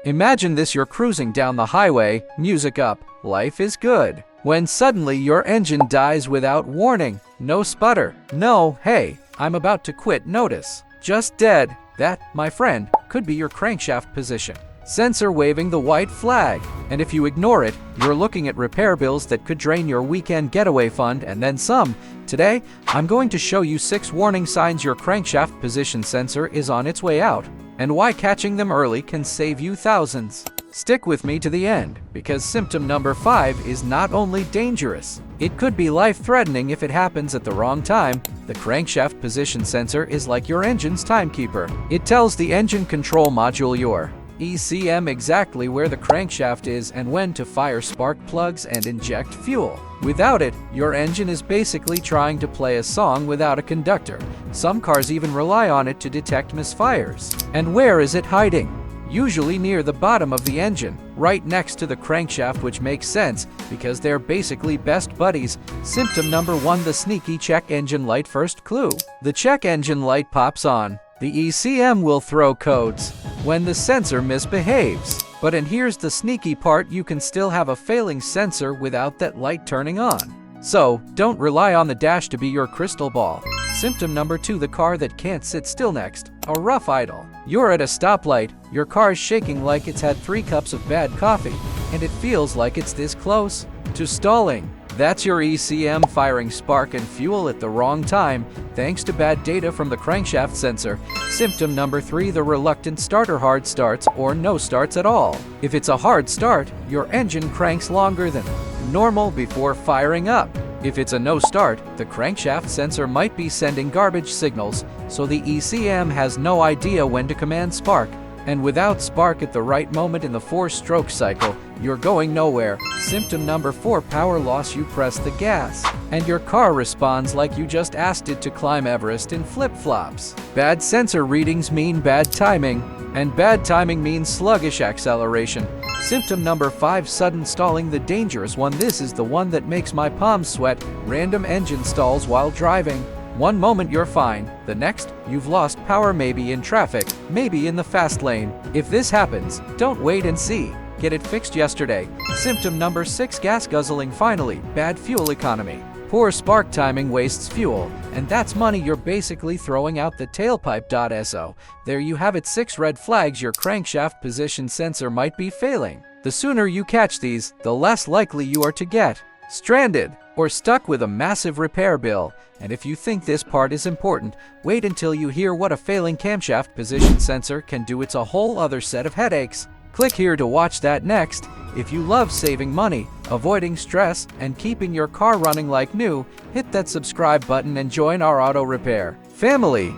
Imagine this: you're cruising down the highway, music up, life is good, when suddenly your engine dies without warning. No sputter, no "hey, I'm about to quit" notice. Just dead. That, my friend, could be your crankshaft position sensor waving the white flag. And if you ignore it, you're looking at repair bills that could drain your weekend getaway fund and then some. Today, I'm going to show you 6 warning signs your crankshaft position sensor is on its way out, and why catching them early can save you thousands. Stick with me to the end, because symptom number 5 is not only dangerous, it could be life-threatening if it happens at the wrong time. The crankshaft position sensor is like your engine's timekeeper. It tells the engine control module, your ECM, exactly where the crankshaft is and when to fire spark plugs and inject fuel. Without it, your engine is basically trying to play a song without a conductor. Some cars even rely on it to detect misfires. And where is it hiding? Usually near the bottom of the engine, right next to the crankshaft, which makes sense because they're basically best buddies. Symptom number 1: the sneaky check engine light. First clue: the check engine light pops on. The ECM will throw codes when the sensor misbehaves. And here's the sneaky part: you can still have a failing sensor without that light turning on. So, don't rely on the dash to be your crystal ball. Symptom number 2: the car that can't sit still. Next, a rough idle. You're at a stoplight, your car's shaking like it's had 3 cups of bad coffee, and it feels like it's this close to stalling. That's your ECM firing spark and fuel at the wrong time, thanks to bad data from the crankshaft sensor. Symptom number 3: the reluctant starter. Hard starts or no starts at all. If it's a hard start, your engine cranks longer than normal before firing up. If it's a no start, the crankshaft sensor might be sending garbage signals, so the ECM has no idea when to command spark. And without spark at the right moment in the 4-stroke cycle, you're going nowhere. Symptom number 4: power loss. You press the gas, and your car responds like you just asked it to climb Everest in flip-flops. Bad sensor readings mean bad timing, and bad timing means sluggish acceleration. Symptom number 5: sudden stalling. The dangerous one. This is the one that makes my palms sweat. Random engine stalls while driving. One moment you're fine, the next, you've lost power, maybe in traffic, maybe in the fast lane. If this happens, don't wait and see. Get it fixed yesterday. Symptom number 6: gas guzzling. Finally, bad fuel economy. Poor spark timing wastes fuel, and that's money you're basically throwing out the tailpipe. So, there you have it, 6 red flags your crankshaft position sensor might be failing. The sooner you catch these, the less likely you are to get stranded or stuck with a massive repair bill. And if you think this part is important, wait until you hear what a failing camshaft position sensor can do. It's a whole other set of headaches. Click here to watch that next. If you love saving money, avoiding stress, and keeping your car running like new, hit that subscribe button and join our auto repair family.